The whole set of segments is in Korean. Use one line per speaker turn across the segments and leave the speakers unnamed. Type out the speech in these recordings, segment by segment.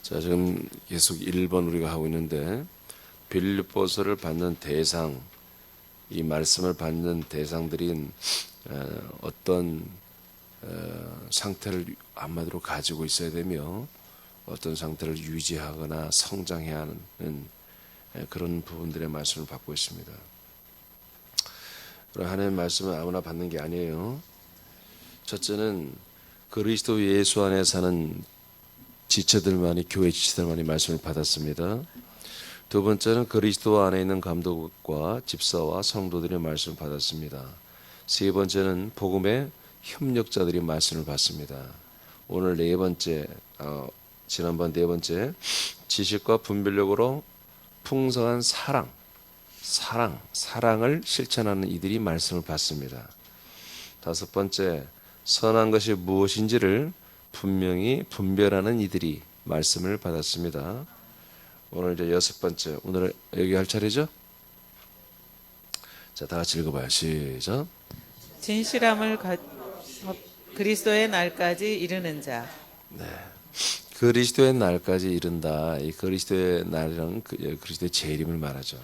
자, 지금 계속 1번 우리가 하고 있는데 빌립보서를 받는 대상, 이 말씀을 받는 대상들인 어떤 상태를 한마디로 가지고 있어야 되며 어떤 상태를 유지하거나 성장해야 하는 그런 부분들의 말씀을 받고 있습니다. 그럼 하나님의 말씀은 아무나 받는 게 아니에요. 첫째는 그리스도 예수 안에 사는 지체들만이, 교회 지체들만이 말씀을 받았습니다. 두 번째는 그리스도 안에 있는 감독과 집사와 성도들의 말씀을 받았습니다. 세 번째는 복음의 협력자들이 말씀을 받습니다. 오늘 네 번째, 지난번 네 번째, 지식과 분별력으로 풍성한 사랑을 실천하는 이들이 말씀을 받습니다. 다섯 번째, 선한 것이 무엇인지를 분명히 분별하는 이들이 말씀을 받았습니다. 오늘 이제 여섯 번째, 오늘 여기 할 차례죠? 자, 다 같이 읽어봐요. 시작.
진실함을 그리스도의 날까지 이르는 자.
그리스도의 날까지 이른다. 이 그리스도의 날이란 그리스도의 재림을 말하죠.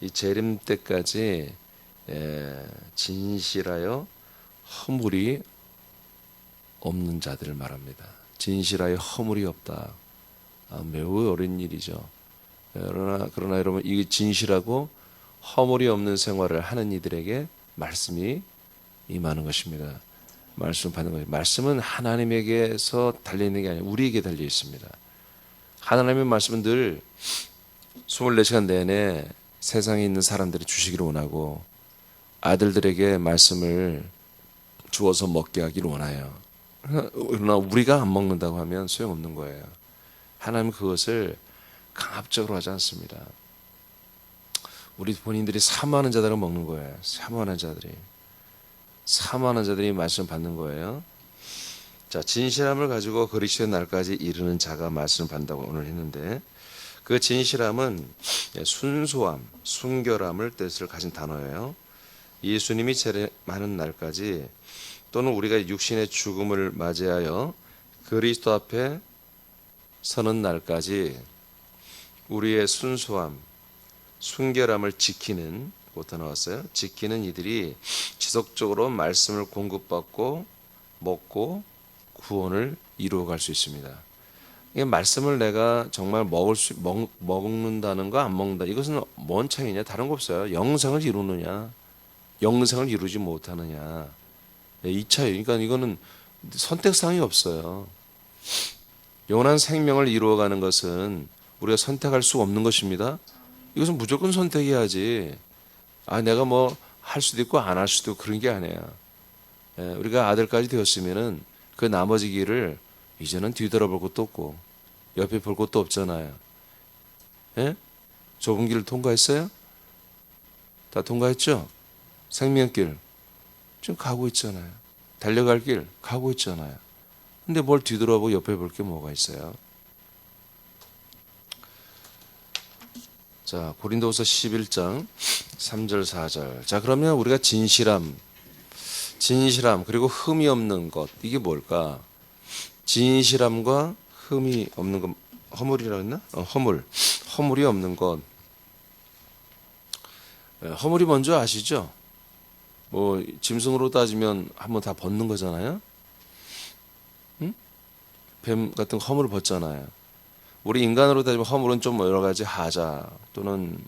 이 재림 때까지 진실하여 허물이 없는 자들을 말합니다. 진실하여 허물이 없다. 매우 어려운 일이죠. 그러나 여러분, 이 진실하고 허물이 없는 생활을 하는 이들에게 말씀이 임하는 것입니다. 말씀 받는 거예요. 말씀은 하나님에게서 달려있는 게 아니라 우리에게 달려 있습니다. 하나님의 말씀은 늘 24시간 내내 세상에 있는 사람들이 주시기를 원하고 아들들에게 말씀을 주어서 먹게 하기를 원해요. 그러나 우리가 안 먹는다고 하면 소용없는 거예요. 하나님은 그것을 강압적으로 하지 않습니다. 우리 본인들이 사모하는 자들은 먹는 거예요. 사모하는 자들이 말씀 받는 거예요. 자, 진실함을 가지고 그리스도의 날까지 이르는 자가 말씀 받는다고 오늘 했는데, 그 진실함은 순수함, 순결함을 뜻을 가진 단어예요. 예수님이 재림하는 날까지, 또는 우리가 육신의 죽음을 맞이하여 그리스도 앞에 서는 날까지 우리의 순수함, 순결함을 지키는, 부터 나왔어요. 지키는 이들이 지속적으로 말씀을 공급받고 먹고 구원을 이루어갈 수 있습니다. 이게 말씀을 내가 정말 먹는다는 거, 안 먹는다, 이것은 뭔 차이냐? 다른 거 없어요. 영생을 이루느냐, 영생을 이루지 못하느냐, 이 차이. 그러니까 이거는 선택사항이 없어요. 영원한 생명을 이루어가는 것은 우리가 선택할 수 없는 것입니다. 이것은 무조건 선택해야지. 내가 뭐 할 수도 있고 안 할 수도 있고 그런 게 아니에요. 우리가 아들까지 되었으면은 그 나머지 길을 이제는 뒤돌아볼 것도 없고 옆에 볼 것도 없잖아요. 좁은 길을 통과했어요? 다 통과했죠? 생명길 지금 가고 있잖아요. 달려갈 길 가고 있잖아요. 근데 뭘 뒤돌아보고 옆에 볼 게 뭐가 있어요? 자, 고린도후서 11장 3절 4절. 자, 그러면 우리가 진실함 그리고 흠이 없는 것, 이게 뭘까? 진실함과 흠이 없는 것, 허물이라고 했나? 허물이 없는 것. 허물이 뭔지 아시죠? 뭐 짐승으로 따지면 한번 다 벗는 거잖아요. 응? 뱀 같은 허물을 벗잖아요. 우리 인간으로 따지면 허물은 좀 여러 가지 하자 또는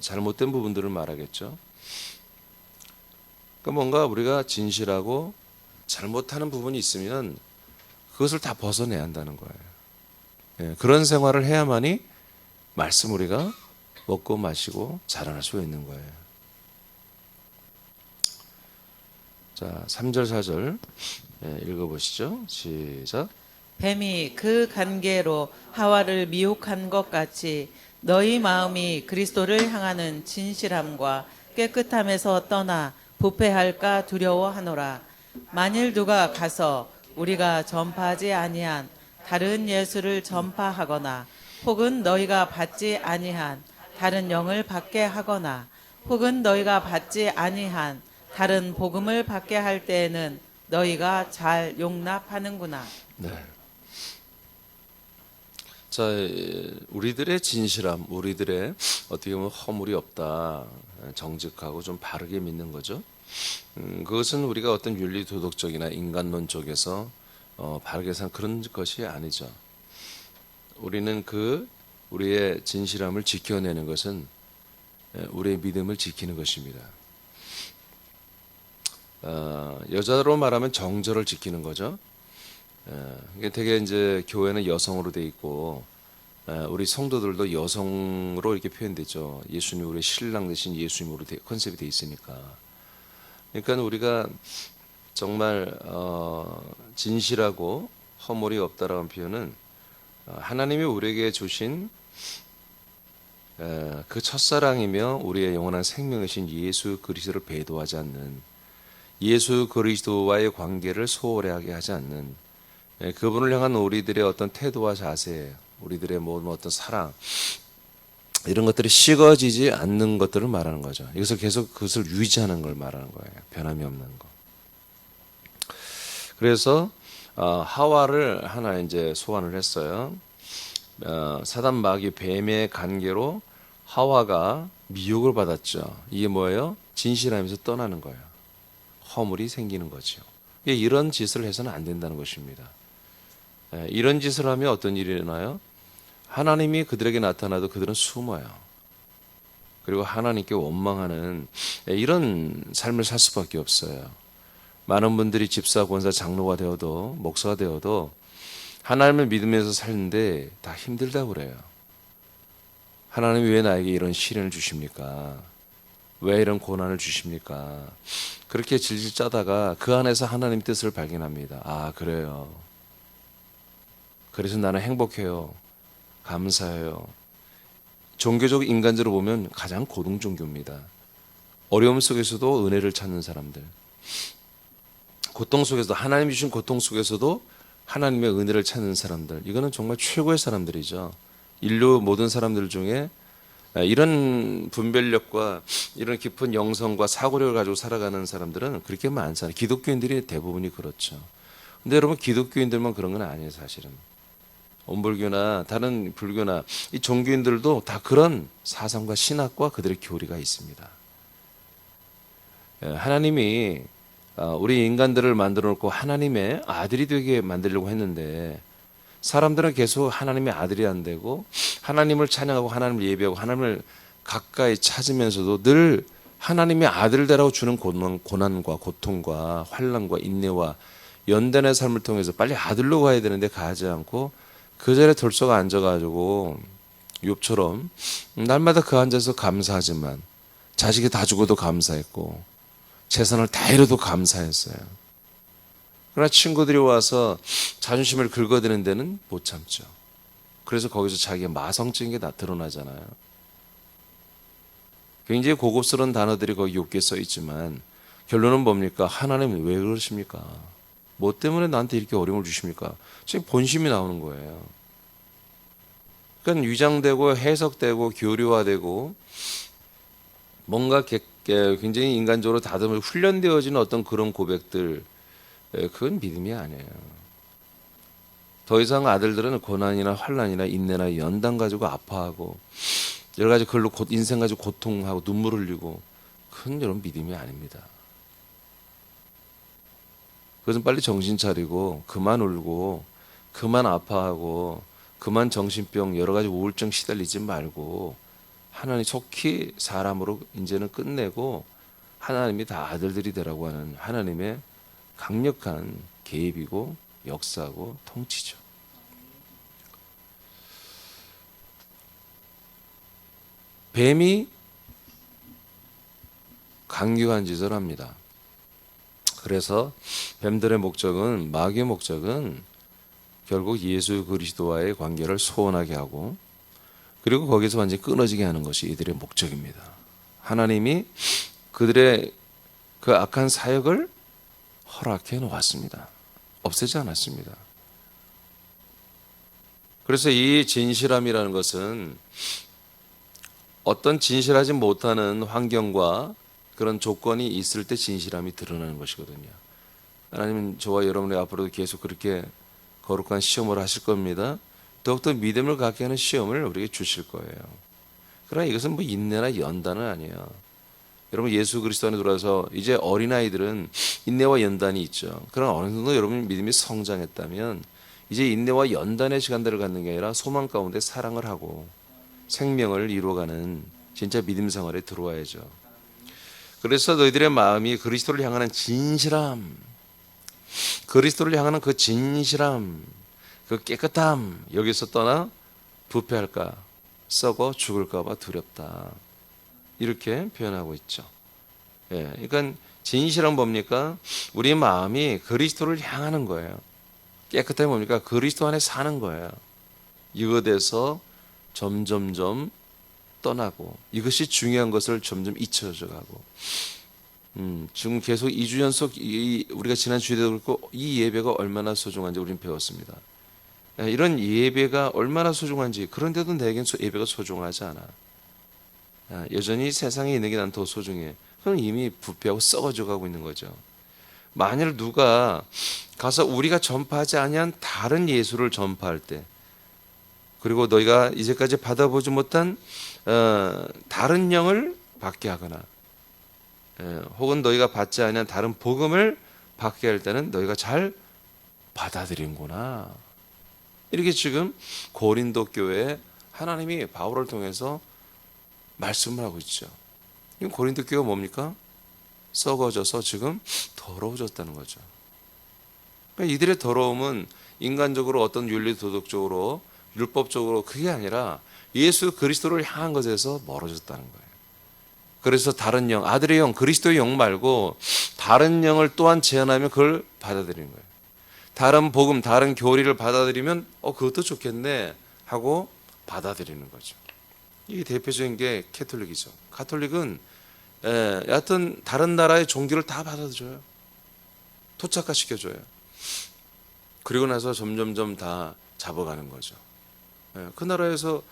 잘못된 부분들을 말하겠죠. 그러니까 뭔가 우리가 진실하고 잘못하는 부분이 있으면 그것을 다 벗어내야 한다는 거예요. 그런 생활을 해야만이 말씀 우리가 먹고 마시고 자라날 수 있는 거예요. 자, 3절 4절 읽어보시죠. 시작.
뱀이 그 간계로 하와를 미혹한 것 같이 너희 마음이 그리스도를 향하는 진실함과 깨끗함에서 떠나 부패할까 두려워하노라. 만일 누가 가서 우리가 전파하지 아니한 다른 예수를 전파하거나 혹은 너희가 받지 아니한 다른 영을 받게 하거나 혹은 너희가 받지 아니한 다른 복음을 받게 할 때에는 너희가 잘 용납하는구나.
네. 자, 우리들의 진실함, 우리들의 어떻게 보면 허물이 없다, 정직하고 좀 바르게 믿는 거죠. 그것은 우리가 어떤 윤리 도덕적이나 인간론 쪽에서 바르게 산 그런 것이 아니죠. 우리는 우리의 진실함을 지켜내는 것은 우리의 믿음을 지키는 것입니다. 여자로 말하면 정절을 지키는 거죠. 이게 되게 이제 교회는 여성으로 돼 있고 우리 성도들도 여성으로 이렇게 표현되죠. 예수님 우리 신랑 대신 예수님으로 컨셉이 돼 있으니까. 그러니까 우리가 정말 진실하고 허물이 없다라는 표현은 하나님이 우리에게 주신 그 첫사랑이며 우리의 영원한 생명이신 예수 그리스도를 배도하지 않는, 예수 그리스도와의 관계를 소홀하게 하지 않는, 그분을 향한 우리들의 어떤 태도와 자세, 우리들의 어떤 사랑, 이런 것들이 식어지지 않는 것들을 말하는 거죠. 여기서 계속 그것을 유지하는 걸 말하는 거예요. 변함이 없는 거. 그래서 하와를 하나 이제 소환을 했어요. 사단 마귀 뱀의 관계로 하와가 미혹을 받았죠. 이게 뭐예요? 진실함에서 떠나는 거예요. 허물이 생기는 거죠. 이런 짓을 해서는 안 된다는 것입니다. 이런 짓을 하면 어떤 일이 일어나요? 하나님이 그들에게 나타나도 그들은 숨어요. 그리고 하나님께 원망하는 이런 삶을 살 수밖에 없어요. 많은 분들이 집사, 권사, 장로가 되어도, 목사가 되어도 하나님을 믿으면서 살는데 다 힘들다고 그래요. 하나님이 왜 나에게 이런 시련을 주십니까? 왜 이런 고난을 주십니까? 그렇게 질질 짜다가 그 안에서 하나님 뜻을 발견합니다. 아, 그래요. 그래서 나는 행복해요. 감사해요. 종교적 인간적으로 보면 가장 고등 종교입니다. 어려움 속에서도 은혜를 찾는 사람들, 고통 속에서도, 하나님이 주신 고통 속에서도 하나님의 은혜를 찾는 사람들, 이거는 정말 최고의 사람들이죠. 인류 모든 사람들 중에 이런 분별력과 이런 깊은 영성과 사고력을 가지고 살아가는 사람들은 그렇게 많잖아요. 기독교인들이 대부분이 그렇죠. 근데 여러분, 기독교인들만 그런 건 아니에요, 사실은. 온불교나 다른 불교나 이 종교인들도 다 그런 사상과 신학과 그들의 교리가 있습니다. 하나님이 우리 인간들을 만들어 놓고 하나님의 아들이 되게 만들려고 했는데, 사람들은 계속 하나님의 아들이 안 되고 하나님을 찬양하고 하나님을 예배하고 하나님을 가까이 찾으면서도 늘 하나님의 아들되라고 주는 고난과 고통과 환난과 인내와 연단의 삶을 통해서 빨리 아들로 가야 되는데 가지 않고 그 자리에 덜썩 앉아가지고 욥처럼 날마다 그 앉아서 감사하지만 자식이 다 죽어도 감사했고 재산을 다 잃어도 감사했어요. 그러나 친구들이 와서 자존심을 긁어대는 데는 못 참죠. 그래서 거기서 자기의 마성적인 게 다 드러나잖아요. 굉장히 고급스러운 단어들이 거기 욥기에 써 있지만 결론은 뭡니까? 하나님은 왜 그러십니까? 뭐 때문에 나한테 이렇게 어려움을 주십니까? 지금 본심이 나오는 거예요. 그러니까 위장되고 해석되고 교류화되고 뭔가 굉장히 인간적으로 다듬어 훈련되어지는 어떤 그런 고백들, 그건 믿음이 아니에요. 더 이상 아들들은 고난이나 환난이나 인내나 연단 가지고 아파하고 여러 가지 그걸로 인생 가지고 고통하고 눈물 흘리고, 그건 여러분 믿음이 아닙니다. 그것은 빨리 정신 차리고 그만 울고 그만 아파하고 그만 정신병 여러 가지 우울증 시달리지 말고 하나님 속히 사람으로 이제는 끝내고 하나님이 다 아들들이 되라고 하는 하나님의 강력한 개입이고 역사고 통치죠. 뱀이 강경한 짓을 합니다. 그래서 뱀들의 목적은, 마귀의 목적은 결국 예수 그리스도와의 관계를 소원하게 하고 그리고 거기서 완전히 끊어지게 하는 것이 이들의 목적입니다. 하나님이 그들의 그 악한 사역을 허락해 놓았습니다. 없애지 않았습니다. 그래서 이 진실함이라는 것은 어떤 진실하지 못하는 환경과 그런 조건이 있을 때 진실함이 드러나는 것이거든요. 하나님은 저와 여러분의 앞으로도 계속 그렇게 거룩한 시험을 하실 겁니다. 더욱더 믿음을 갖게 하는 시험을 우리에게 주실 거예요. 그러나 이것은 뭐 인내나 연단은 아니에요. 여러분 예수 그리스도 안에 들어와서 이제 어린아이들은 인내와 연단이 있죠. 그러나 어느 정도 여러분 믿음이 성장했다면 이제 인내와 연단의 시간들을 갖는 게 아니라 소망 가운데 사랑을 하고 생명을 이루어가는 진짜 믿음 생활에 들어와야죠. 그래서 너희들의 마음이 그리스도를 향하는 진실함, 그리스도를 향하는 그 진실함, 그 깨끗함 여기서 떠나 부패할까, 썩어 죽을까 봐 두렵다. 이렇게 표현하고 있죠. 예, 그러니까 진실함 뭡니까? 우리 마음이 그리스도를 향하는 거예요. 깨끗함이 뭡니까? 그리스도 안에 사는 거예요. 이것에서 점점점 떠나고 이것이 중요한 것을 점점 잊혀져 가고 지금 계속 2주 연속 우리가 지난 주에도 그렇고 이 예배가 얼마나 소중한지 우리는 배웠습니다. 이런 예배가 얼마나 소중한지 그런데도 내겐 예배가 소중하지 않아. 여전히 세상에 있는 게 난 더 소중해. 그럼 이미 부패하고 썩어져 가고 있는 거죠. 만일 누가 가서 우리가 전파하지 아니한 다른 예수를 전파할 때 그리고 너희가 이제까지 받아보지 못한 다른 영을 받게 하거나 혹은 너희가 받지 아니한 다른 복음을 받게 할 때는 너희가 잘 받아들인구나. 이렇게 지금 고린도 교회에 하나님이 바울을 통해서 말씀을 하고 있죠. 고린도 교회가 뭡니까? 썩어져서 지금 더러워졌다는 거죠. 그러니까 이들의 더러움은 인간적으로 어떤 윤리 도덕적으로 율법적으로 그게 아니라 예수 그리스도를 향한 것에서 멀어졌다는 거예요. 그래서 다른 영, 아들의 영, 그리스도의 영 말고 다른 영을 또한 제안하면 그걸 받아들이는 거예요. 다른 복음, 다른 교리를 받아들이면 그것도 좋겠네 하고 받아들이는 거죠. 이게 대표적인 게 캐톨릭이죠. 가톨릭은 여하튼 다른 나라의 종교를 다 받아들여요. 토착화시켜줘요. 그리고 나서 점점점 다 잡아가는 거죠. 그 나라에서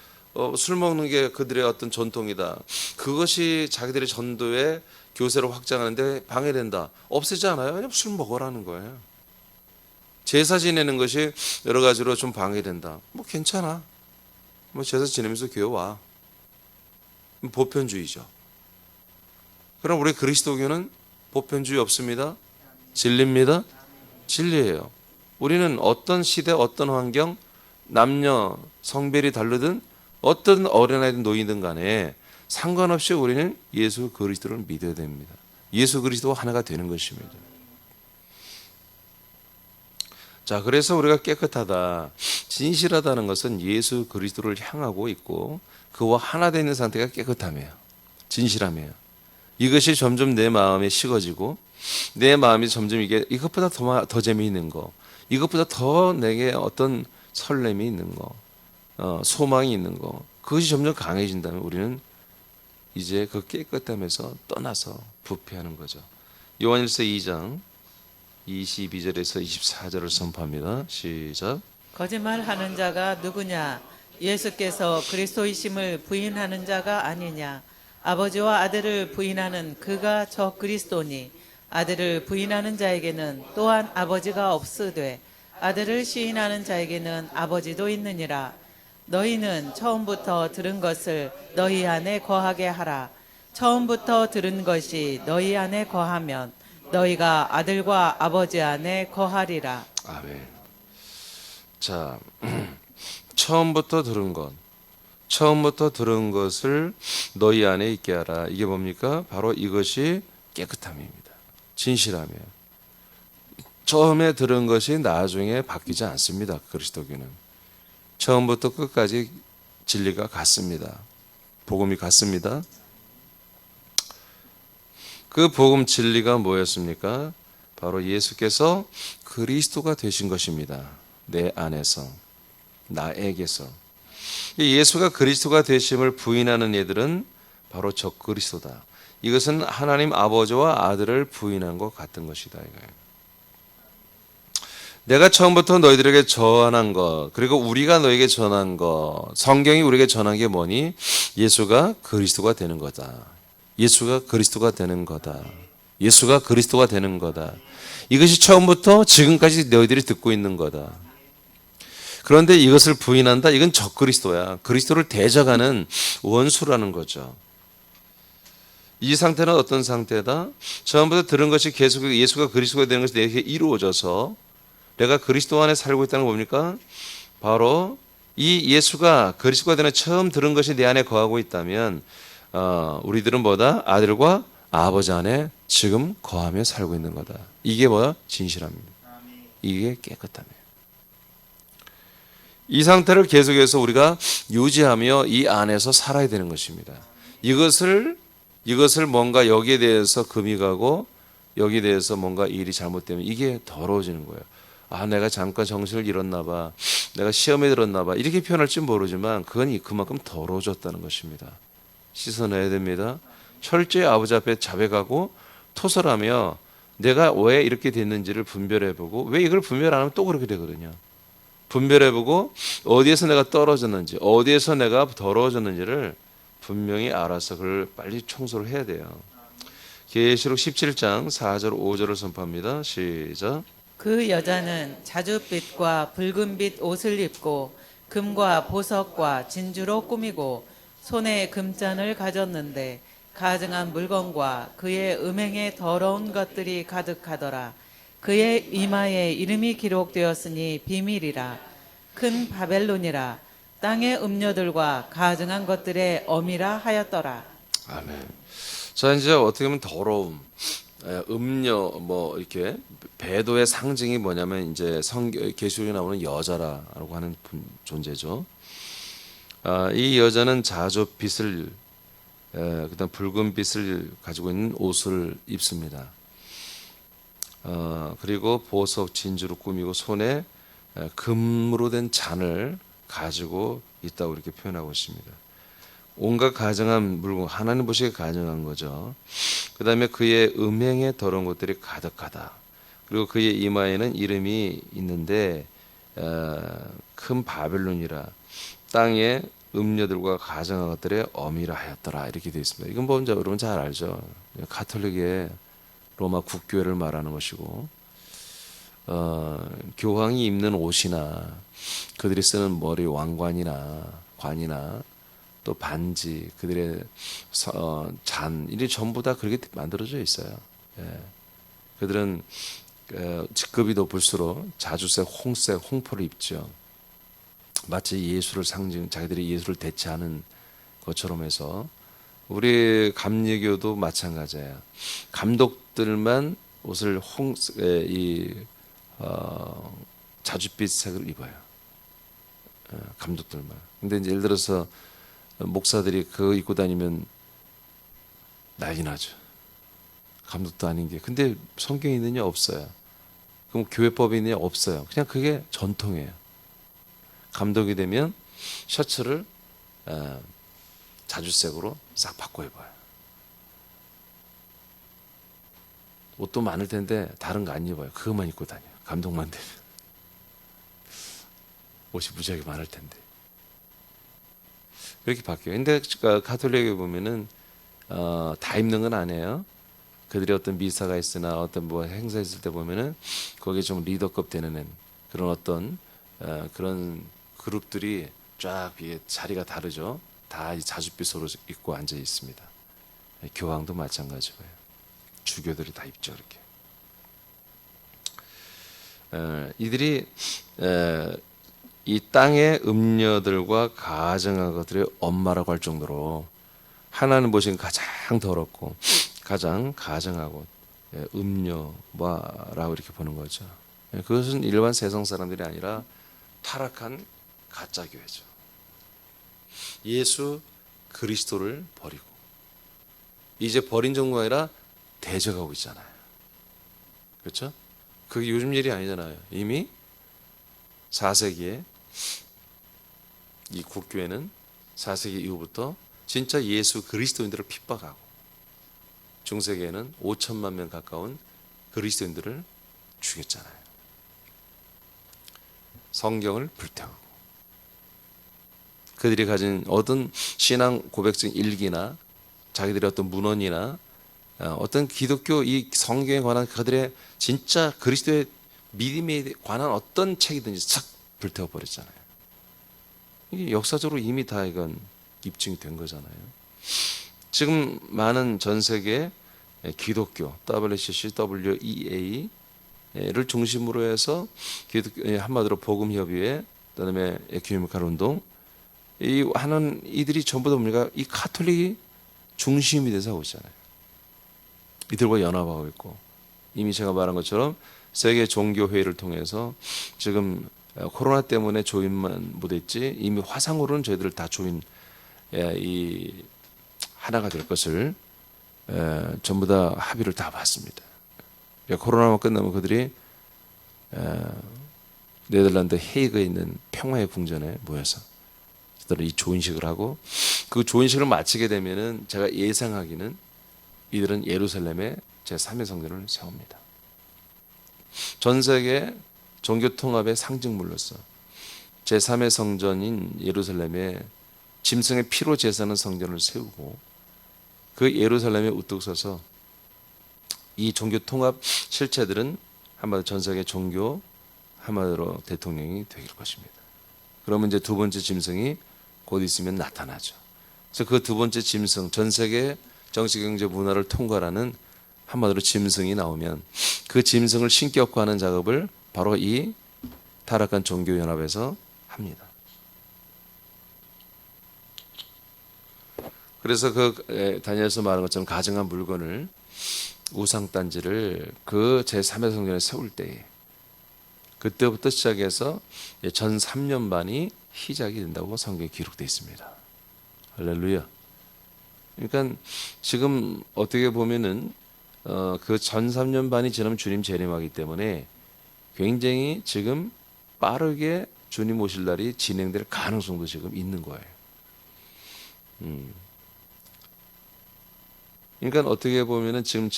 술 먹는 게 그들의 어떤 전통이다. 그것이 자기들의 전도의 교세로 확장하는데 방해된다. 없애지 않아요. 그냥 술 먹으라는 거예요. 제사 지내는 것이 여러 가지로 좀 방해된다. 뭐 괜찮아. 뭐 제사 지내면서 교회 와. 보편주의죠. 그럼 우리 그리스도교는 보편주의 없습니다. 진리입니다. 진리예요. 우리는 어떤 시대, 어떤 환경, 남녀, 성별이 다르든 어떤 어린아이든 노인든 간에 상관없이 우리는 예수 그리스도를 믿어야 됩니다. 예수 그리스도와 하나가 되는 것입니다. 자, 그래서 우리가 깨끗하다, 진실하다는 것은 예수 그리스도를 향하고 있고 그와 하나 되는 상태가 깨끗함이에요. 진실함이에요. 이것이 점점 내 마음에 식어지고 내 마음이 점점 이것보다 더 재미있는 거, 이것보다 더 내게 어떤 설렘이 있는 거, 소망이 있는 거, 그것이 점점 강해진다면 우리는 이제 그 깨끗함에서 떠나서 부패하는 거죠. 요한일서 2장 22절에서 24절을 선포합니다. 시작.
거짓말하는 자가 누구냐? 예수께서 그리스도이심을 부인하는 자가 아니냐? 아버지와 아들을 부인하는 그가 저 그리스도니 아들을 부인하는 자에게는 또한 아버지가 없으되 아들을 시인하는 자에게는 아버지도 있느니라. 너희는 처음부터 들은 것을 너희 안에 거하게 하라. 처음부터 들은 것이 너희 안에 거하면 너희가 아들과 아버지 안에 거하리라.
아멘. 자, 처음부터 들은 것, 처음부터 들은 것을 너희 안에 있게 하라. 이게 뭡니까? 바로 이것이 깨끗함입니다. 진실함이에요. 처음에 들은 것이 나중에 바뀌지 않습니다. 그리스도교는 처음부터 끝까지 진리가 같습니다. 복음이 같습니다. 그 복음 진리가 뭐였습니까? 바로 예수께서 그리스도가 되신 것입니다. 내 안에서, 나에게서. 예수가 그리스도가 되심을 부인하는 애들은 바로 적 그리스도다. 이것은 하나님 아버지와 아들을 부인한 것 같은 것이다 이거예요. 내가 처음부터 너희들에게 전한 것, 그리고 우리가 너에게 전한 것, 성경이 우리에게 전한 게 뭐니? 예수가 그리스도가 되는 거다. 예수가 그리스도가 되는 거다. 예수가 그리스도가 되는 거다. 이것이 처음부터 지금까지 너희들이 듣고 있는 거다. 그런데 이것을 부인한다? 이건 적그리스도야. 그리스도를 대적하는 원수라는 거죠. 이 상태는 어떤 상태다? 처음부터 들은 것이 계속 예수가 그리스도가 되는 것이 내게 이루어져서 내가 그리스도 안에 살고 있다는 거 뭡니까? 바로 이 예수가 그리스도가 되는 처음 들은 것이 내 안에 거하고 있다면 우리들은 뭐다? 아들과 아버지 안에 지금 거하며 살고 있는 거다. 이게 뭐야? 진실함입니다. 이게 깨끗함이에요. 이 상태를 계속해서 우리가 유지하며 이 안에서 살아야 되는 것입니다. 이것을 뭔가 여기에 대해서 금이 가고 여기에 대해서 뭔가 일이 잘못되면 이게 더러워지는 거예요. 아, 내가 잠깐 정신을 잃었나 봐. 내가 시험에 들었나 봐. 이렇게 표현할지 모르지만 그건 그만큼 더러워졌다는 것입니다. 씻어내야 됩니다. 철저히 아버지 앞에 자백하고 토설하며 내가 왜 이렇게 됐는지를 분별해보고 왜 이걸 분별 안 하면 또 그렇게 되거든요. 분별해보고 어디에서 내가 떨어졌는지 어디에서 내가 더러워졌는지를 분명히 알아서 그걸 빨리 청소를 해야 돼요. 계시록 17장 4절 5절을 선포합니다. 시작.
그 여자는 자줏빛과 붉은빛 옷을 입고 금과 보석과 진주로 꾸미고 손에 금잔을 가졌는데 가증한 물건과 그의 음행에 더러운 것들이 가득하더라. 그의 이마에 이름이 기록되었으니 비밀이라. 큰 바벨론이라. 땅의 음료들과 가증한 것들의 어미라 하였더라.
아멘. 자, 이제 어떻게 보면 더러움, 음료, 뭐 이렇게 배도의 상징이 뭐냐면 이제 계시록에 나오는 여자라고 하는 존재죠. 이 여자는 자줏빛을 그다음 붉은 빛을 가지고 있는 옷을 입습니다. 그리고 보석 진주로 꾸미고 손에 금으로 된 잔을 가지고 있다고 이렇게 표현하고 있습니다. 온갖 가증한 물건, 하나님 보시기에 가증한 거죠. 그 다음에 그의 음행에 더러운 것들이 가득하다. 그리고 그의 이마에는 이름이 있는데 큰 바벨론이라 땅에 음료들과 가증한 것들의 어미라 하였더라. 이렇게 되어 있습니다. 이건 뭐 여러분 잘 알죠. 가톨릭의 로마 국교회를 말하는 것이고 교황이 입는 옷이나 그들이 쓰는 머리 왕관이나 관이나 또 반지, 그들의 잔, 이게 전부 다 그렇게 만들어져 있어요. 예. 그들은 직급이 높을수록 자주색, 홍색, 홍포를 입죠. 마치 예수를 자기들이 예수를 대체하는 것처럼 해서 우리 감리교도 마찬가지예요. 감독들만 옷을 자줏빛 색을 입어요. 감독들만. 근데 이제 예를 들어서 목사들이 그거 입고 다니면 난리 나죠. 감독도 아닌 게. 근데 성경에 있느냐? 없어요. 그럼 교회법이 있느냐? 없어요. 그냥 그게 전통이에요. 감독이 되면 셔츠를 자주색으로 싹 바꿔 입어요. 옷도 많을 텐데 다른 거 안 입어요. 그것만 입고 다녀요. 감독만 되면. 옷이 무지하게 많을 텐데. 그렇게 바뀌어요. 근데 가톨릭에 보면은 다 입는 건 아니에요. 그들이 어떤 미사가 있으나 어떤 뭐 행사 있을 때 보면은 거기에 좀 리더급 되는 그런 어떤 그런 그룹들이 쫙 자리가 다르죠. 다 자줏빛으로 입고 앉아 있습니다. 교황도 마찬가지고요. 주교들이 다 입죠, 그렇게. 이들이 이 땅의 음녀들과 가증한 것들의 엄마라고 할 정도로 하나님 보시기엔 가장 더럽고 가장 가증하고 음녀라고 이렇게 보는 거죠. 그것은 일반 세상 사람들이 아니라 타락한 가짜 교회죠. 예수 그리스도를 버리고 이제 버린 정도가 아니라 대적하고 있잖아요. 그렇죠? 그게 요즘 일이 아니잖아요. 이미 4세기에 이 국교회는 4세기 이후부터 진짜 예수 그리스도인들을 핍박하고 중세기에는 5천만 명 가까운 그리스도인들을 죽였잖아요. 성경을 불태우고 그들이 가진 어떤 신앙 고백적 일기나 자기들의 어떤 문헌이나 어떤 기독교 이 성경에 관한 그들의 진짜 그리스도의 믿음에 관한 어떤 책이든지 싹 불태워 버렸잖아요. 이게 역사적으로 이미 다 이건 입증이 된 거잖아요. 지금 많은 전 세계 기독교 WCC, WEA를 중심으로 해서 한마디로 복음협의회, 그다음에 에큐메니칼 운동, 이 하는 이들이 전부 다 뭡니까? 이 카톨릭이 중심이 돼서 하고 있잖아요. 이들과 연합하고 있고, 이미 제가 말한 것처럼 세계 종교회의를 통해서 지금 코로나 때문에 조인만 못했지 이미 화상으로는 저희들 다 조인 이 하나가 될 것을 전부 다 합의를 다 봤습니다. 코로나만 끝나면 그들이 네덜란드 헤이그에 있는 평화의 궁전에 모여서 이 조인식을 하고, 그 조인식을 마치게 되면은 제가 예상하기는 이들은 예루살렘에 제3의 성전을 세웁니다. 전 세계 종교 통합의 상징물로서 제3의 성전인 예루살렘에 짐승의 피로 제사하는 성전을 세우고, 그 예루살렘에 우뚝 서서 이 종교 통합 실체들은 한마디로 전 세계 종교 한마디로 대통령이 될 것입니다. 그러면 이제 두 번째 짐승이 곧 있으면 나타나죠. 그래서 그 두 번째 짐승, 전 세계 정치, 경제, 문화를 통과하는 한마디로 짐승이 나오면 그 짐승을 신격화하는 작업을 바로 이 타락한 종교연합에서 합니다. 그래서 그 다니엘서 말한 것처럼 가증한 물건을, 우상단지를 그 제3의 성전에 세울 때에 그때부터 시작해서 전 3년 반이 시작이 된다고 성경에 기록되어 있습니다. 할렐루야. 그러니까 지금 어떻게 보면은 그 전 3년 반이 지나면 주님 재림하기 때문에 굉장히 지금 빠르게 주님 오실 날이 진행될 가능성도 지금 있는 거예요. 그러니까 어떻게 보면은 지금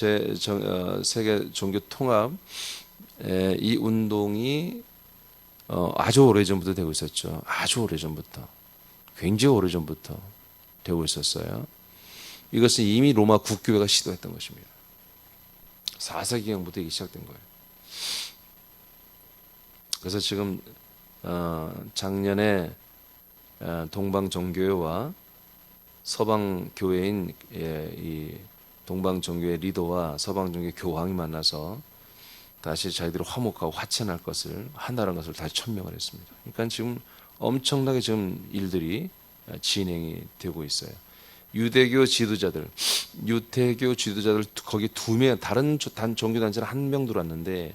세계 종교 통합 이 운동이 아주 오래전부터 되고 있었죠. 아주 오래전부터, 굉장히 오래전부터 되고 있었어요. 이것은 이미 로마 국교회가 시도했던 것입니다. 4세기경부터 이게 시작된 거예요. 그래서 지금 작년에 동방정교회와 서방교회인 이 동방정교회 리더와 서방정교회 교황이 만나서 다시 자기들이 화목하고 화친할 것을 한다는 것을 다시 천명을 했습니다. 그러니까 지금 엄청나게 지금 일들이 진행이 되고 있어요. 유대교 지도자들 거기 2명, 다른 종교단체는 1명 들어왔는데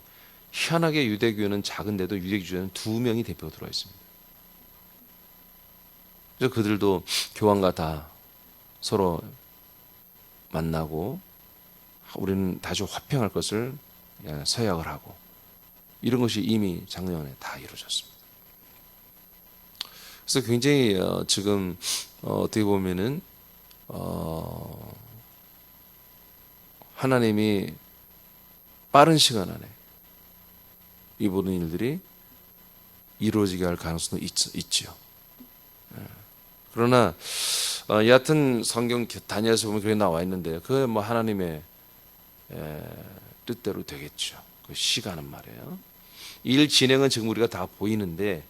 희한하게 유대교는 작은데도 유대교 지도자는 2명이 대표가 들어와 있습니다. 그래서 그들도 교황과 다 서로 만나고 우리는 다시 화평할 것을 서약을 하고, 이런 것이 이미 작년에 다 이루어졌습니다. 그래서 굉장히 지금 어떻게 보면은 하나님이 빠른 시간 안에 이 모든 일들이 이루어지게 할 가능성도 있지요. 그러나 여하튼 성경 다니엘서 보면 그게 나와 있는데 그 뭐 하나님의 뜻대로 되겠죠. 그 시간은 말이에요. 일 진행은 지금 우리가 다 보이는데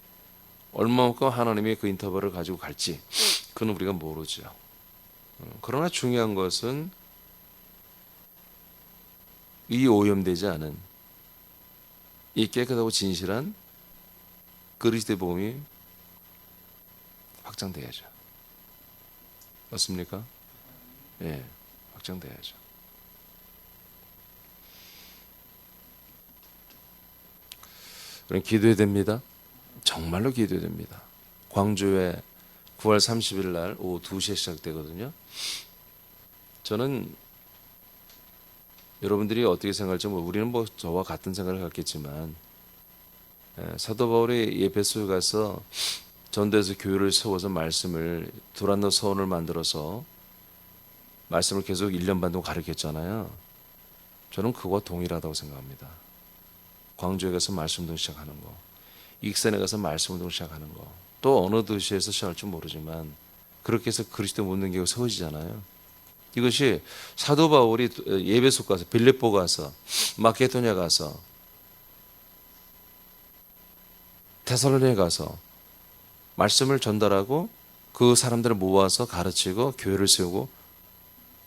얼마만큼 하나님이 그 인터벌을 가지고 갈지 그건 우리가 모르죠. 그러나 중요한 것은 이 오염되지 않은 이 깨끗하고 진실한 그리스도의 복음이 확장돼야죠. 맞습니까? 예, 확장돼야죠. 그럼 기도해야 됩니다. 정말로 기도해야 됩니다. 광주에 9월 30일 날 오후 2시에 시작되거든요. 저는 여러분들이 어떻게 생각할지 우리는 뭐 저와 같은 생각을 갖겠지만 사도 바울이 에베소에 가서 전도에서 교회를 세워서 말씀을 두란노 서원을 만들어서 말씀을 계속 1년 반 동안 가르쳤잖아요. 저는 그거와 동일하다고 생각합니다. 광주에 가서 말씀 운동 시작하는 거, 익산에 가서 말씀 운동 시작하는 거, 또 어느 도시에서 시작할지 모르지만 그렇게 해서 그리스도 묻는 게 세워지잖아요. 이것이 사도 바울이 에베소 가서 빌립보 가서 마케도냐 가서 데살로니가에 가서 말씀을 전달하고 그 사람들을 모아서 가르치고 교회를 세우고,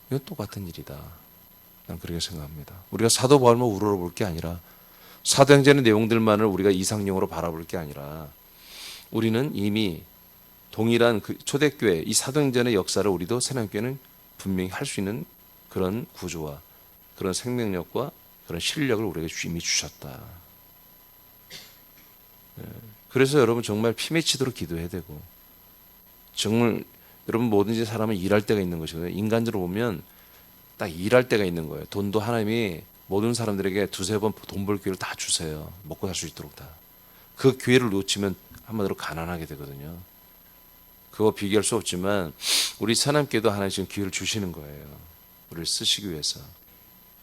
이건 똑같은 일이다. 난 그렇게 생각합니다. 우리가 사도 바울만 우러러볼 게 아니라, 사도행전의 내용들만을 우리가 이상용으로 바라볼 게 아니라, 우리는 이미 동일한 그 초대교회, 이 사도행전의 역사를 우리도 새로운교회는 분명히 할 수 있는 그런 구조와 그런 생명력과 그런 실력을 우리에게 이미 주셨다. 그래서 여러분 정말 피 맺히도록 기도해야 되고, 정말 여러분 뭐든지 사람은 일할 때가 있는 것이거든요. 인간적으로 보면 딱 일할 때가 있는 거예요. 돈도 하나님이 모든 사람들에게 두세 번 돈 벌 기회를 다 주세요. 먹고 살 수 있도록 다. 그 기회를 놓치면 한마디로 가난하게 되거든요. 그거 비교할 수 없지만 우리 사람께도 하나님 지금 기회를 주시는 거예요. 우리를 쓰시기 위해서.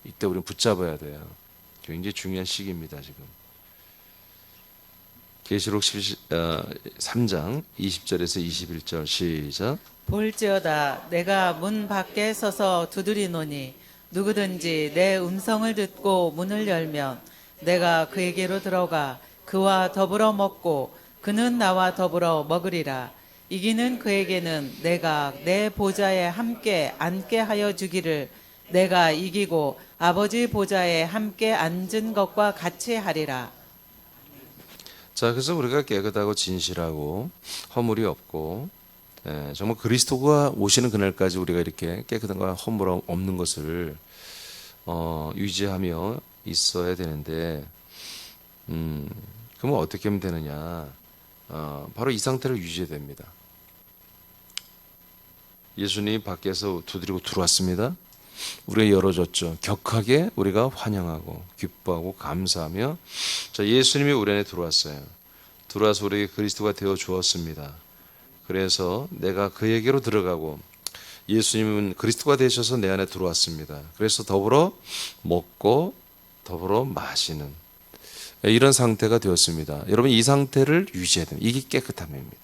이때 우리는 붙잡아야 돼요. 굉장히 중요한 시기입니다. 지금. 계시록 3장 20절에서 21절 시작.
볼지어다 내가 문 밖에 서서 두드리노니 누구든지 내 음성을 듣고 문을 열면 내가 그에게로 들어가 그와 더불어 먹고 그는 나와 더불어 먹으리라. 이기는 그에게는 내가 내 보좌에 함께 앉게 하여 주기를 내가 이기고 아버지 보좌에 함께 앉은 것과 같이 하리라.
자, 그래서 우리가 깨끗하고 진실하고 허물이 없고, 정말 그리스도가 오시는 그날까지 우리가 이렇게 깨끗한 거 허물 없는 것을 유지하며 있어야 되는데, 그러면 어떻게 하면 되느냐? 바로 이 상태를 유지해야 됩니다. 예수님이 밖에서 두드리고 들어왔습니다. 우리가 열어줬죠. 격하게 우리가 환영하고 기뻐하고 감사하며, 자, 예수님이 우리 안에 들어왔어요. 들어와서 우리에게 그리스도가 되어 주었습니다. 그래서 내가 그에게로 들어가고, 예수님은 그리스도가 되셔서 내 안에 들어왔습니다. 그래서 더불어 먹고 더불어 마시는 이런 상태가 되었습니다. 여러분, 이 상태를 유지해야 됩니다. 이게 깨끗함입니다.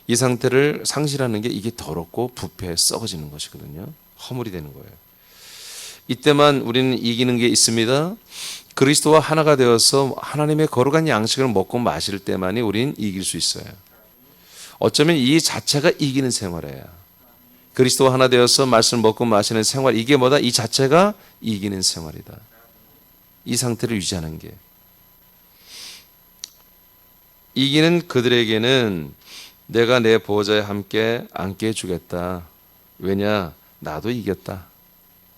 이 상태를 상실하는 게 이게 더럽고 부패 썩어지는 것이거든요. 허물이 되는 거예요. 이때만 우리는 이기는 게 있습니다. 그리스도와 하나가 되어서 하나님의 거룩한 양식을 먹고 마실 때만이 우리는 이길 수 있어요. 어쩌면 이 자체가 이기는 생활이에요. 그리스도와 하나 되어서 말씀을 먹고 마시는 생활, 이게 뭐다? 이 자체가 이기는 생활이다. 이 상태를 유지하는 게. 이기는 그들에게는 내가 내 보호자에 함께 앉게 해주겠다. 왜냐? 나도 이겼다.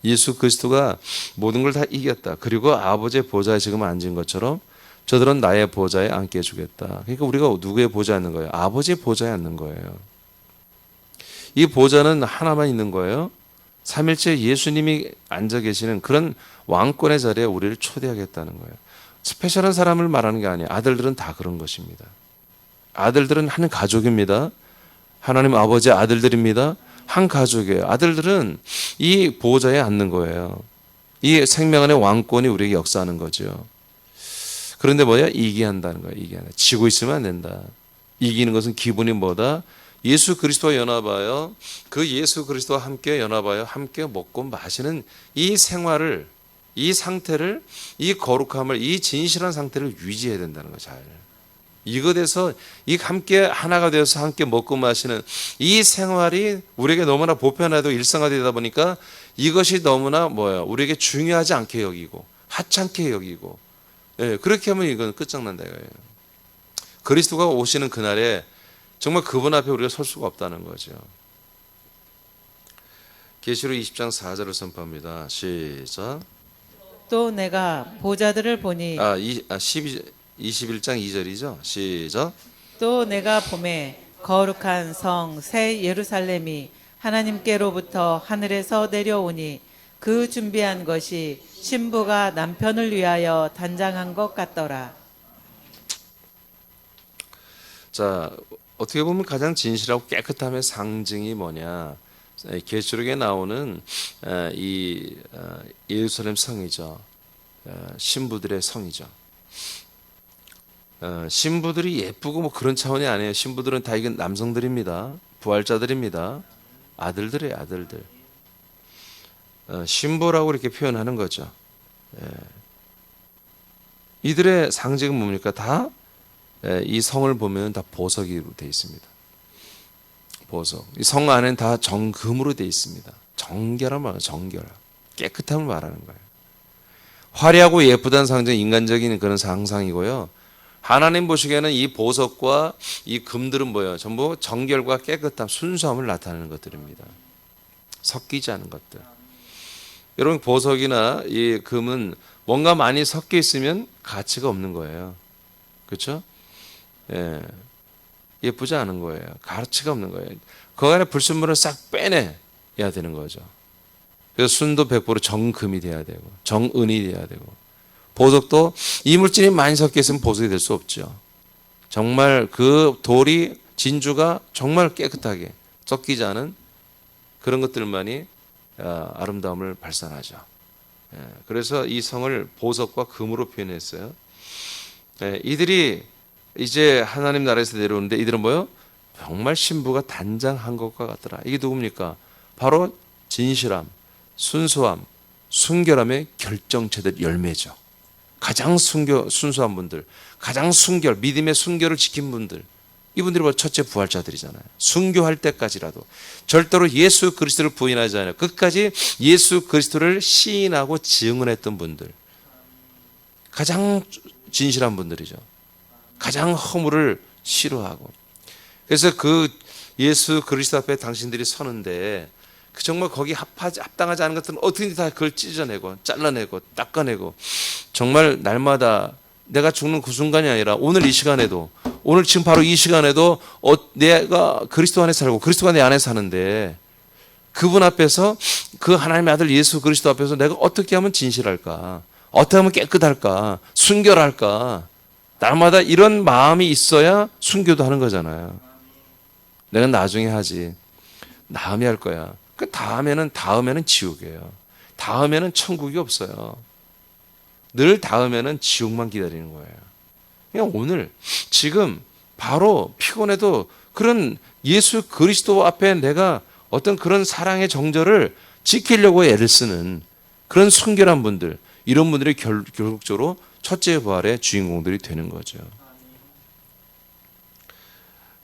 예수 그리스도가 모든 걸 다 이겼다. 그리고 아버지의 보좌에 지금 앉은 것처럼 저들은 나의 보좌에 앉게 해주겠다. 그러니까 우리가 누구의 보좌에 앉는 거예요? 아버지의 보좌에 앉는 거예요. 이 보좌는 하나만 있는 거예요. 삼일째 예수님이 앉아 계시는 그런 왕권의 자리에 우리를 초대하겠다는 거예요. 스페셜한 사람을 말하는 게 아니에요. 아들들은 다 그런 것입니다. 아들들은 한 가족입니다. 하나님 아버지의 아들들입니다. 한 가족이에요. 아들들은 이 보호자에 앉는 거예요. 이 생명 안의 왕권이 우리에게 역사하는 거죠. 그런데 뭐야? 이기게 한다는 거예요. 이기게 한다. 지고 있으면 안 된다. 이기는 것은 기본이 뭐다? 예수 그리스도와 연합하여 그 예수 그리스도와 함께 연합하여 함께 먹고 마시는 이 생활을, 이 상태를, 이 거룩함을, 이 진실한 상태를 유지해야 된다는 거죠. 잘. 이것에서 이 함께 하나가 되어서 함께 먹고 마시는 이 생활이 우리에게 너무나 보편화되고 일상화되다 보니까 이것이 너무나 우리에게 중요하지 않게 여기고 하찮게 여기고, 그렇게 하면 이건 끝장난다 이거예요. 그리스도가 오시는 그날에 정말 그분 앞에 우리가 설 수가 없다는 거죠. 계시록 20장 4절을 선포합니다. 시작.
또 내가 보좌들을 보니
21장 2절이죠. 시작.
또 내가 보매 거룩한 성 새 예루살렘이 하나님께로부터 하늘에서 내려오니 그 준비한 것이 신부가 남편을 위하여 단장한 것 같더라. 자,
어떻게 보면 가장 진실하고 깨끗함의 상징이 뭐냐? 계시록에 나오는 이 예루살렘 성이죠. 신부들의 성이죠. 신부들이 예쁘고 뭐 그런 차원이 아니에요. 신부들은 다 이건 남성들입니다. 부활자들입니다. 아들들이에요, 아들들. 신부라고 이렇게 표현하는 거죠. 이들의 상징은 뭡니까? 다 이 성을 보면 다 보석으로 되어 있습니다. 보석. 이 성 안에는 다 정금으로 되어 있습니다. 정결한 말, 정결. 깨끗함을 말하는 거예요. 화려하고 예쁘다는 상징, 인간적인 그런 상상이고요. 하나님 보시기에는 이 보석과 이 금들은 뭐예요? 전부 정결과 깨끗함, 순수함을 나타내는 것들입니다. 섞이지 않은 것들. 여러분, 보석이나 이 금은 뭔가 많이 섞여 있으면 가치가 없는 거예요. 그렇죠? 예. 예쁘지 않은 거예요. 가치가 없는 거예요. 그 안에 불순물을 싹 빼내야 되는 거죠. 그래서 순도 100% 정금이 돼야 되고 정은이 돼야 되고, 보석도 이물질이 많이 섞여 있으면 보석이 될 수 없죠. 정말 그 돌이, 진주가 정말 깨끗하게 섞이지 않은 그런 것들만이 아름다움을 발산하죠. 그래서 이 성을 보석과 금으로 표현했어요. 이들이 이제 하나님 나라에서 내려오는데 이들은 뭐요? 정말 신부가 단장한 것과 같더라. 이게 누굽니까? 바로 진실함, 순수함, 순결함의 결정체들 열매죠. 가장 순수한 분들, 가장 순결, 믿음의 순결을 지킨 분들, 이분들이 바로 첫째 부활자들이잖아요. 순교할 때까지라도 절대로 예수 그리스도를 부인하지 않아요. 끝까지 예수 그리스도를 시인하고 증언했던 분들, 가장 진실한 분들이죠. 가장 허물을 싫어하고. 그래서 그 예수 그리스도 앞에 당신들이 서는데 그 정말 거기 합당하지 않은 것들은 어떻게든지 다 그걸 찢어내고 잘라내고 닦아내고, 정말 날마다 내가 죽는 그 순간이 아니라 오늘 이 시간에도, 오늘 지금 바로 이 시간에도 내가 그리스도 안에 살고 그리스도가 내 안에 사는데, 그분 앞에서, 그 하나님의 아들 예수 그리스도 앞에서 내가 어떻게 하면 진실할까, 어떻게 하면 깨끗할까, 순결할까, 날마다 이런 마음이 있어야 순교도 하는 거잖아요. 내가 나중에 하지, 다음에 할 거야. 그 다음에는 지옥이에요. 다음에는 천국이 없어요. 늘 다음에는 지옥만 기다리는 거예요. 그냥 오늘 지금 바로 피곤해도 그런 예수 그리스도 앞에 내가 어떤 그런 사랑의 정절을 지키려고 애를 쓰는 그런 순결한 분들, 이런 분들이 결국적으로 첫째 부활의 주인공들이 되는 거죠.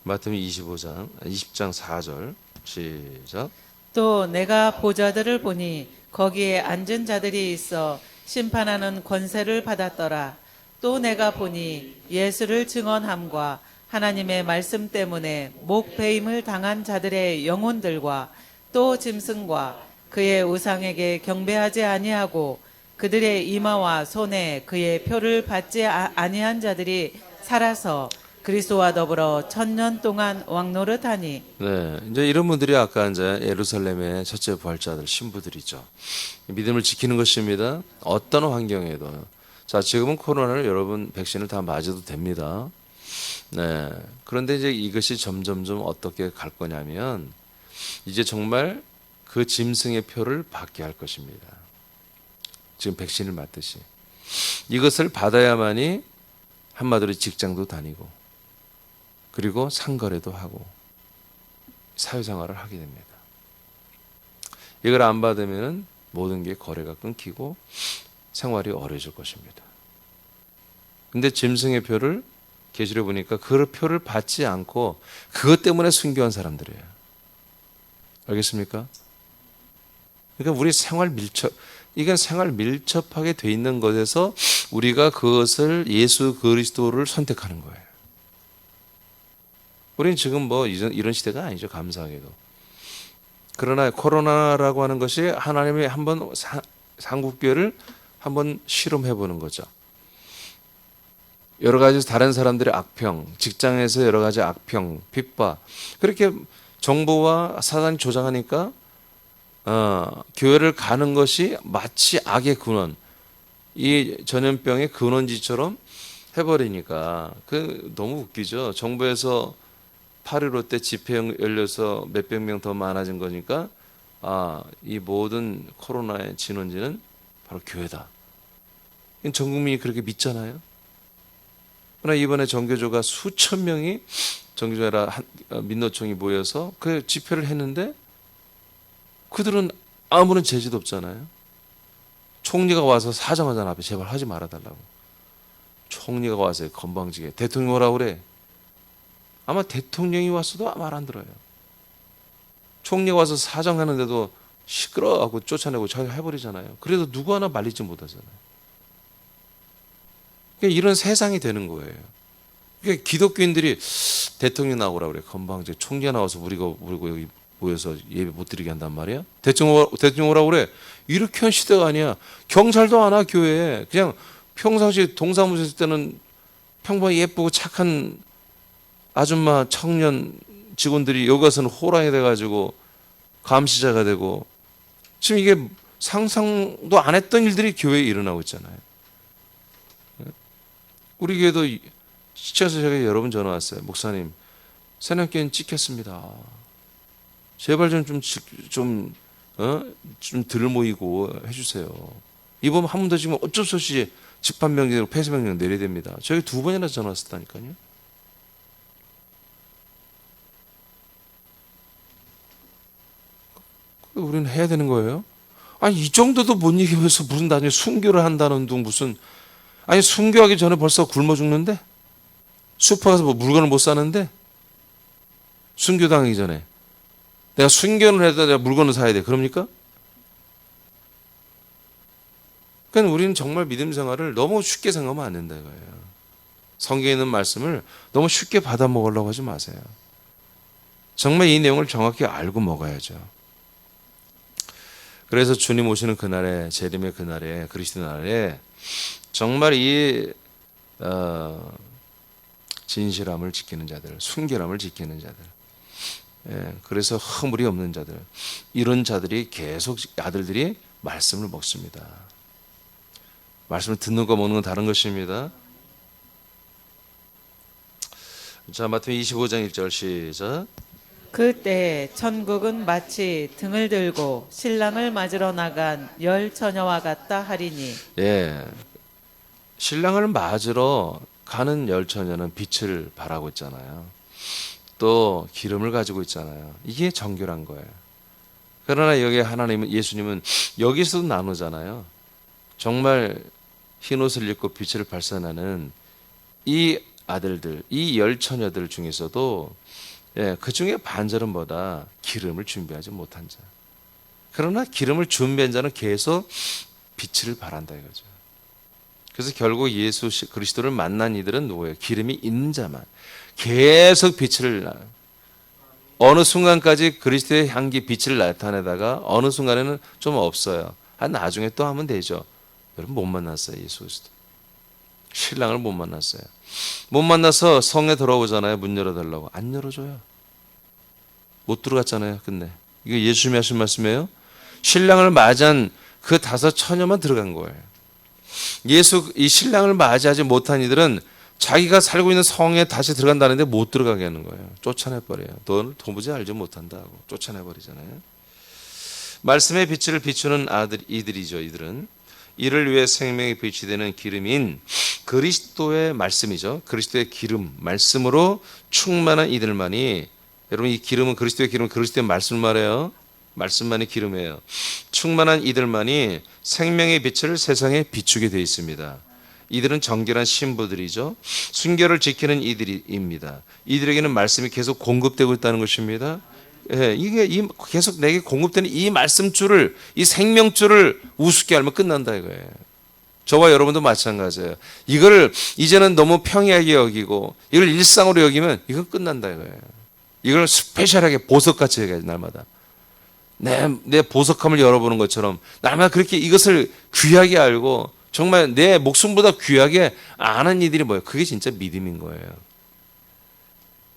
마태복음 20장 4절 시작.
또 내가 보좌들을 보니 거기에 앉은 자들이 있어 심판하는 권세를 받았더라. 또 내가 보니 예수를 증언함과 하나님의 말씀 때문에 목배임을 당한 자들의 영혼들과 또 짐승과 그의 우상에게 경배하지 아니하고 그들의 이마와 손에 그의 표를 받지 아니한 자들이 살아서 그리스도와 더불어 1000년 동안 왕노릇하니.
네, 이제 이런 분들이 아까 이제 예루살렘의 첫째 부활자들, 신부들이죠. 믿음을 지키는 것입니다. 어떤 환경에도. 자, 지금은 코로나를 여러분 백신을 다 맞아도 됩니다. 네, 그런데 이제 이것이 점점점 어떻게 갈 거냐면, 이제 정말 그 짐승의 표를 받게 할 것입니다. 지금 백신을 맞듯이 이것을 받아야만이 한마디로 직장도 다니고, 그리고 상거래도 하고 사회생활을 하게 됩니다. 이걸 안 받으면 모든 게 거래가 끊기고 생활이 어려질 것입니다. 근데 짐승의 표를 계시를 보니까 그 표를 받지 않고 그것 때문에 순교한 사람들이에요. 알겠습니까? 그러니까 우리 이건 생활 밀접하게 돼 있는 것에서 우리가 그것을 예수 그리스도를 선택하는 거예요. 우리는 지금 뭐 이런 시대가 아니죠, 감사하게도. 그러나 코로나라고 하는 것이 하나님이 한번 한국교회를 한번 실험해 보는 거죠. 여러 가지 다른 사람들의 악평, 직장에서 여러 가지 악평, 핍박, 그렇게 정부와 사단이 조장하니까 교회를 가는 것이 마치 악의 근원, 이 전염병의 근원지처럼 해버리니까 그 너무 웃기죠. 정부에서 8.15 때 집회 열려서 몇백 명 더 많아진 거니까 이 모든 코로나의 진원지는 바로 교회다. 전 국민이 그렇게 믿잖아요. 그러나 이번에 정교조가 수천 명이 정교조라 민노총이 모여서 그 집회를 했는데 그들은 아무런 제지도 없잖아요. 총리가 와서 사정하잖아. 앞에 제발 하지 말아달라고. 총리가 와서 건방지게 대통령 오라고 그래. 아마 대통령이 왔어도 말 안 들어요. 총리가 와서 사정하는데도 시끄러워하고 쫓아내고 자기가 해버리잖아요. 그래도 누구 하나 말리지 못하잖아요. 그러니까 이런 세상이 되는 거예요. 그러니까 기독교인들이 대통령 나오라 그래. 건방지게 총리가 나와서 우리가 여기 모여서 예배 못 드리게 한단 말이야. 대통령 오라고 그래. 이렇게 한 시대가 아니야. 경찰도 안 와 교회에. 그냥 평상시 동사무소 있을 때는 평범하게 예쁘고 착한 아줌마 청년 직원들이 여기 가서는 호랑이 돼가지고 감시자가 되고, 지금 이게 상상도 안 했던 일들이 교회에 일어나고 있잖아요. 우리 교회도 시청에서 제가 여러 번 전화 왔어요. 목사님, 새벽교회는 찍혔습니다. 제발 좀 덜 모이고 해주세요. 이번 한 번 더 지금 어쩔 수 없이 집합명령으로 폐쇄명령 내려야 됩니다. 저희 2번이나 전화 왔었다니까요. 우리는 해야 되는 거예요. 아니 이 정도도 못 이기면서 무슨 나중에 순교를 한다는 둥 무슨, 아니 순교하기 전에 벌써 굶어 죽는데, 슈퍼 가서 뭐 물건을 못 사는데, 순교당하기 전에 내가 순교를 해도 내가 물건을 사야 돼. 그럽니까? 그러니까 우리는 정말 믿음 생활을 너무 쉽게 생각하면 안 된다 이거예요. 성경에 있는 말씀을 너무 쉽게 받아 먹으려고 하지 마세요. 정말 이 내용을 정확히 알고 먹어야죠. 그래서 주님 오시는 그날에, 재림의 그날에, 그리스도 날에 정말 이 진실함을 지키는 자들, 순결함을 지키는 자들, 그래서 허물이 없는 자들, 이런 자들이 계속 아들들이 말씀을 먹습니다. 말씀을 듣는 거 먹는 건 다른 것입니다. 자, 마태복음 25장 1절 시작.
그때 천국은 마치 등을 들고 신랑을 맞으러 나간 열 처녀와 같다 하리니.
예, 신랑을 맞으러 가는 열 처녀는 빛을 발하고 있잖아요. 또 기름을 가지고 있잖아요. 이게 정결한 거예요. 그러나 여기 하나님은, 예수님은 여기서도 나누잖아요. 정말 흰 옷을 입고 빛을 발산하는 이 아들들, 이 열 처녀들 중에서도 그 중에 반절은 뭐다? 기름을 준비하지 못한 자. 그러나 기름을 준비한 자는 계속 빛을 발한다 이거죠. 그래서 결국 예수 그리스도를 만난 이들은 누구예요? 기름이 있는 자만. 계속 빛을, 어느 순간까지 그리스도의 향기, 빛을 나타내다가 어느 순간에는 좀 없어요. 나중에 또 하면 되죠. 여러분 못 만났어요. 예수 그리스도. 신랑을 못 만났어요. 못 만나서 성에 들어오잖아요. 문 열어달라고. 안 열어줘요. 못 들어갔잖아요. 근데 이거 예수님이 하신 말씀이에요. 신랑을 맞이한 그 5 처녀만 들어간 거예요. 이 신랑을 맞이하지 못한 이들은 자기가 살고 있는 성에 다시 들어간다는데 못 들어가게 하는 거예요. 쫓아내버려요. 너는 도무지 알지 못한다고 쫓아내버리잖아요. 말씀의 빛을 비추는 이들이죠. 이들은 이를 위해 생명의 빛이 되는 기름인 그리스도의 말씀이죠. 그리스도의 기름, 말씀으로 충만한 이들만이, 여러분 이 기름은 그리스도의 기름, 그리스도의 말씀을 말해요. 말씀만이 기름이에요. 충만한 이들만이 생명의 빛을 세상에 비추게 되어 있습니다. 이들은 정결한 신부들이죠. 순결을 지키는 이들입니다. 이들에게는 말씀이 계속 공급되고 있다는 것입니다. 이게 계속 내게 공급되는 이 말씀줄을, 이 생명줄을 우습게 알면 끝난다 이거예요. 저와 여러분도 마찬가지예요. 이거를 이제는 너무 평이하게 여기고 이걸 일상으로 여기면 이건 끝난다 이거예요. 이걸 스페셜하게 보석같이 여겨야지. 날마다 내 보석함을 열어보는 것처럼 날마다 그렇게 이것을 귀하게 알고 정말 내 목숨보다 귀하게 아는 이들이 뭐예요? 그게 진짜 믿음인 거예요.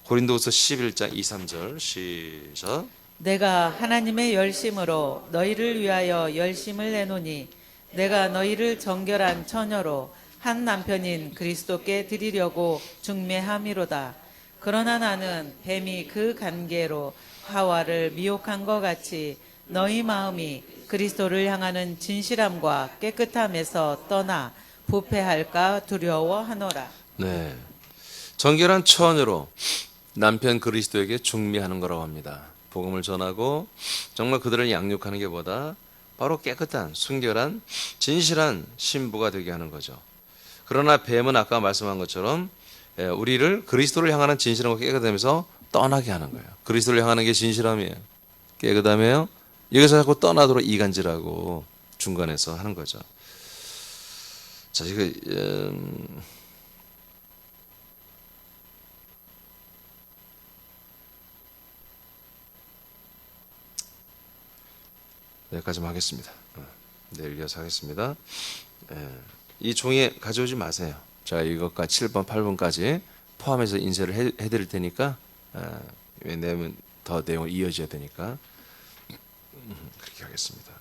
고린도후서 11장 2, 3절 시작.
내가 하나님의 열심으로 너희를 위하여 열심을 내노니 내가 너희를 정결한 처녀로 한 남편인 그리스도께 드리려고 중매함이로다. 그러나 나는 뱀이 그 관계로 하와를 미혹한 것 같이 너희 마음이 그리스도를 향하는 진실함과 깨끗함에서 떠나 부패할까 두려워하노라.
네, 정결한 처녀로 남편 그리스도에게 중매하는 거라고 합니다. 복음을 전하고 정말 그들을 양육하는 게 뭐다? 바로 깨끗한, 순결한, 진실한 신부가 되게 하는 거죠. 그러나 뱀은 아까 말씀한 것처럼 우리를 그리스도를 향하는 진실함과 깨끗함에서 떠나게 하는 거예요. 그리스도를 향하는 게 진실함이에요. 깨끗함이에요. 여기서 자꾸 떠나도록 이간질하고 중간에서 하는 거죠. 자, 이거 여기까지만 하겠습니다. 내일 이어서 하겠습니다. 이 종이에 가져오지 마세요. 제가 이것과 7번, 8번까지 포함해서 인쇄를 해드릴 테니까 왜냐하면 더 내용을 이어져야 되니까 그렇게 하겠습니다.